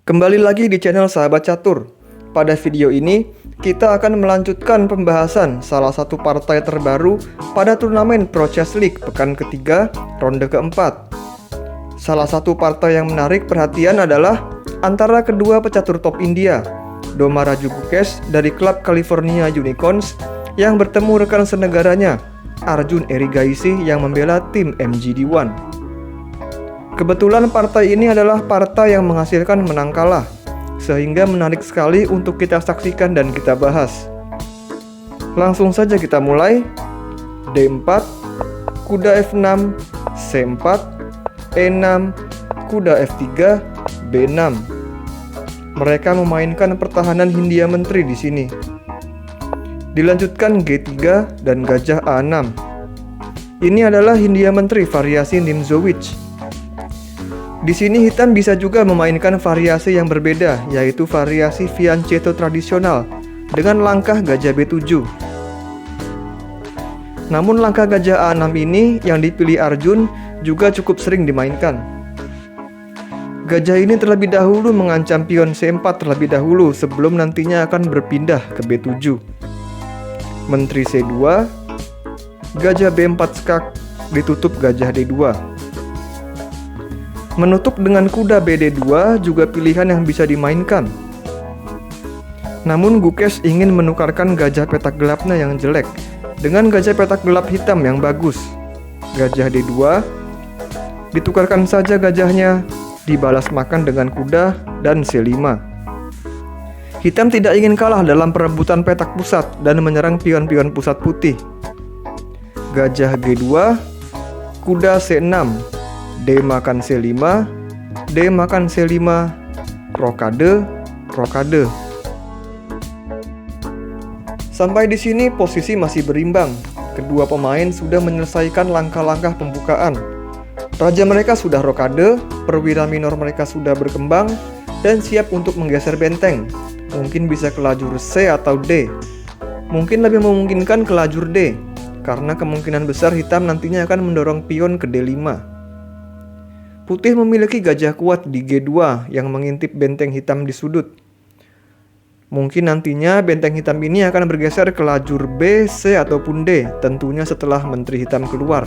Kembali lagi di channel Sahabat Catur. Pada video ini, kita akan melanjutkan pembahasan salah satu partai terbaru pada turnamen Pro Chess League pekan ketiga, ronde keempat. Salah satu partai yang menarik perhatian adalah antara kedua pecatur top India, Doma Raju Gukesh dari klub California Unicorns yang bertemu rekan senegaranya, Arjun Erigaisi yang membela tim MGD1. Kebetulan partai ini adalah partai yang menghasilkan menang kalah, sehingga menarik sekali untuk kita saksikan dan kita bahas. Langsung saja kita mulai. D4, kuda F6, C4, E6, kuda F3, B6. Mereka memainkan pertahanan Hindia Menteri di sini. Dilanjutkan G3 dan gajah A6. Ini adalah Hindia Menteri variasi Nimzowitsch. Di sini hitam bisa juga memainkan variasi yang berbeda, yaitu variasi fianchetto tradisional dengan langkah gajah B7. Namun langkah gajah A6 ini yang dipilih Arjun juga cukup sering dimainkan. Gajah ini terlebih dahulu mengancam pion C4 terlebih dahulu sebelum nantinya akan berpindah ke B7. Menteri C2, gajah B4 skak ditutup gajah D2. Menutup dengan kuda BD2 juga pilihan yang bisa dimainkan. Namun Gukesh ingin menukarkan gajah petak gelapnya yang jelek dengan gajah petak gelap hitam yang bagus. Gajah D2, ditukarkan saja gajahnya, dibalas makan dengan kuda dan C5. Hitam tidak ingin kalah dalam perebutan petak pusat dan menyerang pion-pion pusat putih. Gajah G2, kuda C6, D makan C5, D makan C5, rokade, rokade. Sampai di sini posisi masih berimbang. Kedua pemain sudah menyelesaikan langkah-langkah pembukaan. Raja mereka sudah rokade, perwira minor mereka sudah berkembang dan siap untuk menggeser benteng. Mungkin bisa ke lajur C atau D. Mungkin lebih memungkinkan ke lajur D, karena kemungkinan besar hitam nantinya akan mendorong pion ke D5. Putih memiliki gajah kuat di G2 yang mengintip benteng hitam di sudut. Mungkin nantinya benteng hitam ini akan bergeser ke lajur B, C, ataupun D, tentunya setelah menteri hitam keluar.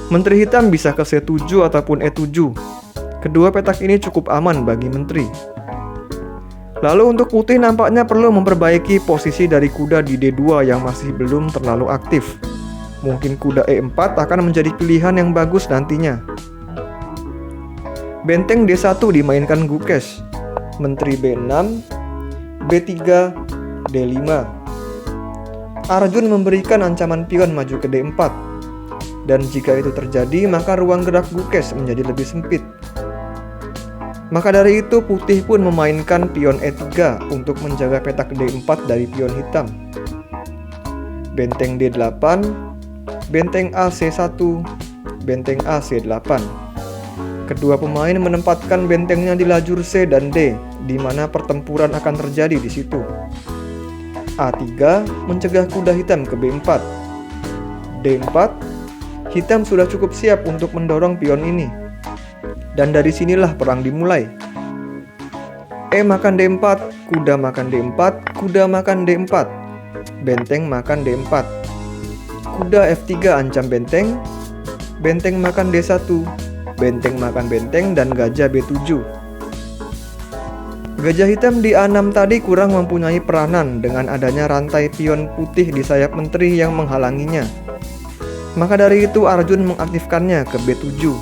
Menteri hitam bisa ke C7 ataupun E7. Kedua petak ini cukup aman bagi menteri. Lalu untuk putih nampaknya perlu memperbaiki posisi dari kuda di D2 yang masih belum terlalu aktif. Mungkin kuda E4 akan menjadi pilihan yang bagus nantinya. Benteng D1 dimainkan Gukesh, menteri B6, B3, D5. Arjun memberikan ancaman pion maju ke D4. Dan jika itu terjadi, maka ruang gerak Gukesh menjadi lebih sempit. Maka dari itu putih pun memainkan pion E3 untuk menjaga petak D4 dari pion hitam. Benteng D8, benteng A C1, benteng A C8. Kedua pemain menempatkan bentengnya di lajur C dan D, di mana pertempuran akan terjadi di situ. A3 mencegah kuda hitam ke B4. D4, hitam sudah cukup siap untuk mendorong pion ini. Dan dari sinilah perang dimulai. E makan D4, kuda makan D4, kuda makan D4. Benteng makan D4. Kuda F3 ancam benteng. Benteng makan D1. Benteng makan benteng dan gajah B7. Gajah hitam di A6 tadi kurang mempunyai peranan dengan adanya rantai pion putih di sayap menteri yang menghalanginya. Maka dari itu Arjun mengaktifkannya ke B7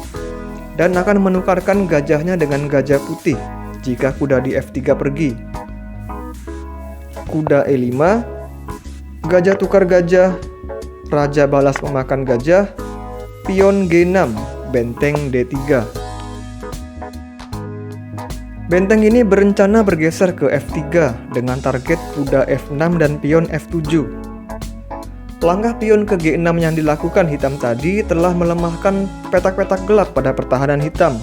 dan akan menukarkan gajahnya dengan gajah putih jika kuda di F3 pergi. Kuda E5, gajah tukar gajah, raja balas memakan gajah, pion G6, benteng D3. Benteng ini berencana bergeser ke F3 dengan target kuda F6 dan pion F7. Langkah pion ke G6 yang dilakukan hitam tadi telah melemahkan petak-petak gelap pada pertahanan hitam.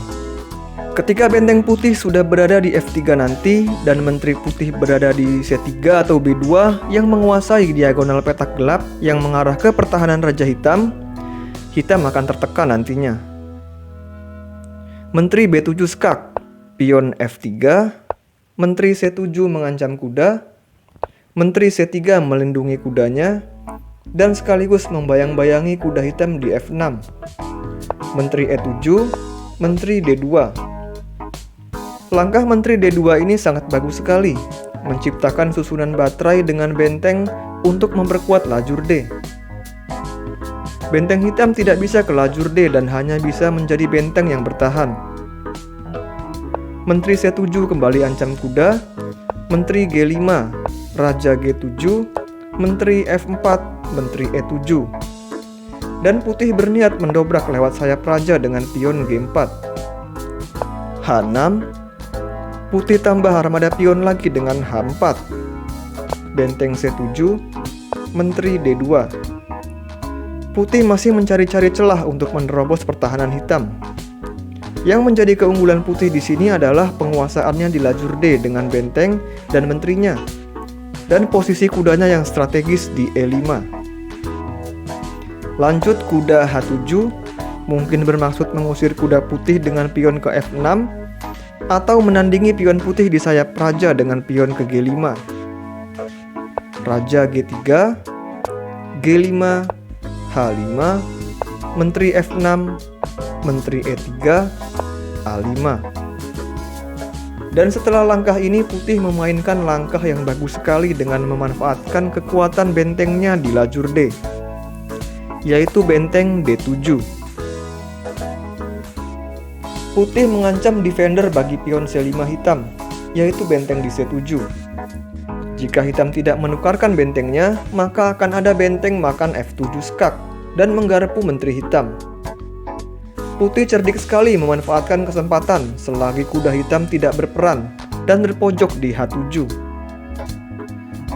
Ketika benteng putih sudah berada di F3 nanti dan menteri putih berada di C3 atau B2 yang menguasai diagonal petak gelap yang mengarah ke pertahanan raja hitam, hitam akan tertekan nantinya. Menteri B7 skak, pion F3, Menteri C7 mengancam kuda, Menteri C3 melindungi kudanya, dan sekaligus membayang-bayangi kuda hitam di F6. Menteri E7, Menteri D2. Langkah Menteri D2 ini sangat bagus sekali, menciptakan susunan baterai dengan benteng untuk memperkuat lajur D. Benteng hitam tidak bisa ke lajur D dan hanya bisa menjadi benteng yang bertahan. Menteri C7 kembali ancam kuda, Menteri G5, Raja G7, Menteri F4, Menteri E7. Dan putih berniat mendobrak lewat sayap raja dengan pion G4. H6, putih tambah armada pion lagi dengan H4. Benteng C7, Menteri D2. Putih masih mencari-cari celah untuk menerobos pertahanan hitam. Yang menjadi keunggulan putih di sini adalah penguasaannya di lajur D dengan benteng dan menterinya, dan posisi kudanya yang strategis di E5. Lanjut kuda H7, mungkin bermaksud mengusir kuda putih dengan pion ke F6, atau menandingi pion putih di sayap raja dengan pion ke G5. Raja G3, G5, H5, Menteri F6, Menteri E3, A5. Dan setelah langkah ini, putih memainkan langkah yang bagus sekali dengan memanfaatkan kekuatan bentengnya di lajur D, yaitu benteng D7. Putih mengancam defender bagi pion C5 hitam, yaitu benteng di C7. Jika hitam tidak menukarkan bentengnya, maka akan ada benteng makan F7 skak dan menggarpu menteri hitam. Putih cerdik sekali memanfaatkan kesempatan selagi kuda hitam tidak berperan dan berpojok di H7.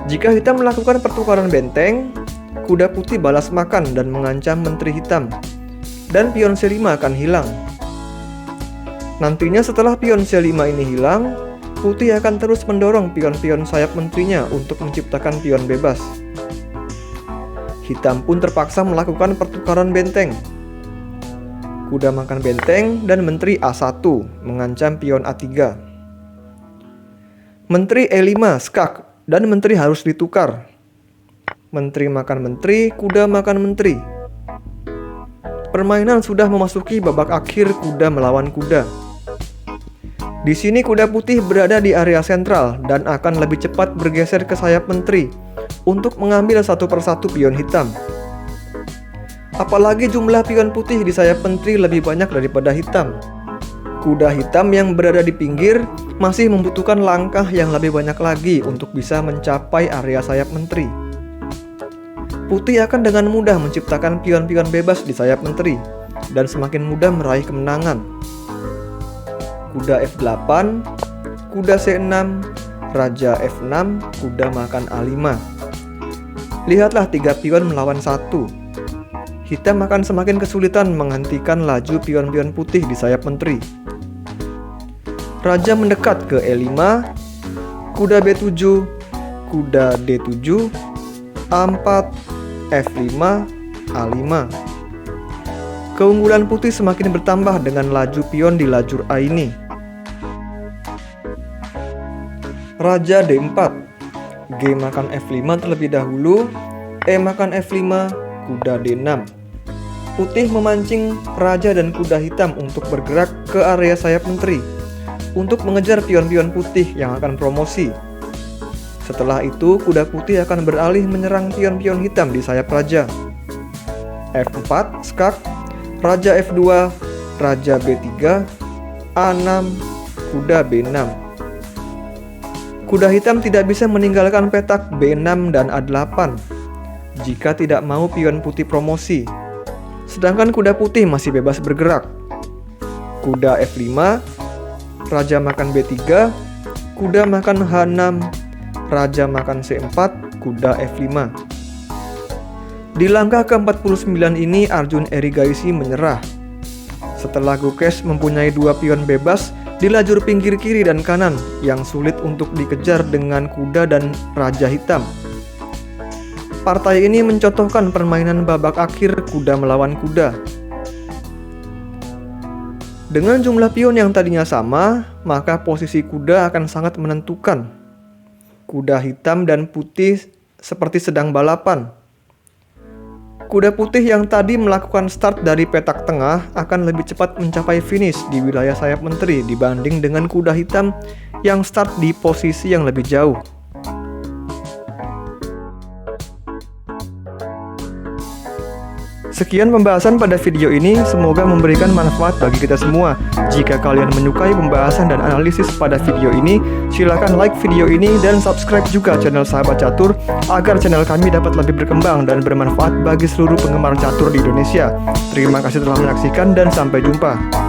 Jika hitam melakukan pertukaran benteng, kuda putih balas makan dan mengancam menteri hitam, dan pion C5 akan hilang. Nantinya setelah pion C5 ini hilang, putih akan terus mendorong pion-pion sayap menterinya untuk menciptakan pion bebas. Hitam pun terpaksa melakukan pertukaran benteng. Kuda makan benteng dan menteri A1 mengancam pion A3. Menteri E5 skak dan menteri harus ditukar. Menteri makan menteri, kuda makan menteri. Permainan sudah memasuki babak akhir kuda melawan kuda. Di sini kuda putih berada di area sentral dan akan lebih cepat bergeser ke sayap menteri untuk mengambil satu persatu pion hitam. Apalagi jumlah pion putih di sayap menteri lebih banyak daripada hitam. Kuda hitam yang berada di pinggir masih membutuhkan langkah yang lebih banyak lagi untuk bisa mencapai area sayap menteri. Putih akan dengan mudah menciptakan pion-pion bebas di sayap menteri dan semakin mudah meraih kemenangan. Kuda F8, kuda C6, Raja F6, kuda makan A5. Lihatlah 3 pion melawan 1. Hitam akan semakin kesulitan menghentikan laju pion-pion putih di sayap menteri. Raja mendekat ke E5, kuda B7, kuda D7, A4, F5, A5. Keunggulan putih semakin bertambah dengan laju pion di lajur A ini. Raja D4, G makan F5 terlebih dahulu, E makan F5, kuda D6. Putih memancing raja dan kuda hitam untuk bergerak ke area sayap menteri untuk mengejar pion-pion putih yang akan promosi. Setelah itu, kuda putih akan beralih menyerang pion-pion hitam di sayap raja. F4, skak, Raja F2, Raja B3, A6, kuda B6. Kuda hitam tidak bisa meninggalkan petak B6 dan A8 jika tidak mau pion putih promosi. Sedangkan kuda putih masih bebas bergerak. Kuda F5, Raja makan B3, kuda makan H6, Raja makan C4, kuda F5. Di langkah ke-49 ini Arjun Erigaisi menyerah. Setelah Gukes mempunyai 2 pion bebas di lajur pinggir kiri dan kanan yang sulit untuk dikejar dengan kuda dan raja hitam. Partai ini mencontohkan permainan babak akhir kuda melawan kuda. Dengan jumlah pion yang tadinya sama, maka posisi kuda akan sangat menentukan. Kuda hitam dan putih seperti sedang balapan. Kuda putih yang tadi melakukan start dari petak tengah akan lebih cepat mencapai finish di wilayah sayap menteri dibanding dengan kuda hitam yang start di posisi yang lebih jauh. Sekian pembahasan pada video ini, semoga memberikan manfaat bagi kita semua. Jika kalian menyukai pembahasan dan analisis pada video ini, silakan like video ini dan subscribe juga channel Sahabat Catur agar channel kami dapat lebih berkembang dan bermanfaat bagi seluruh penggemar catur di Indonesia. Terima kasih telah menyaksikan dan sampai jumpa.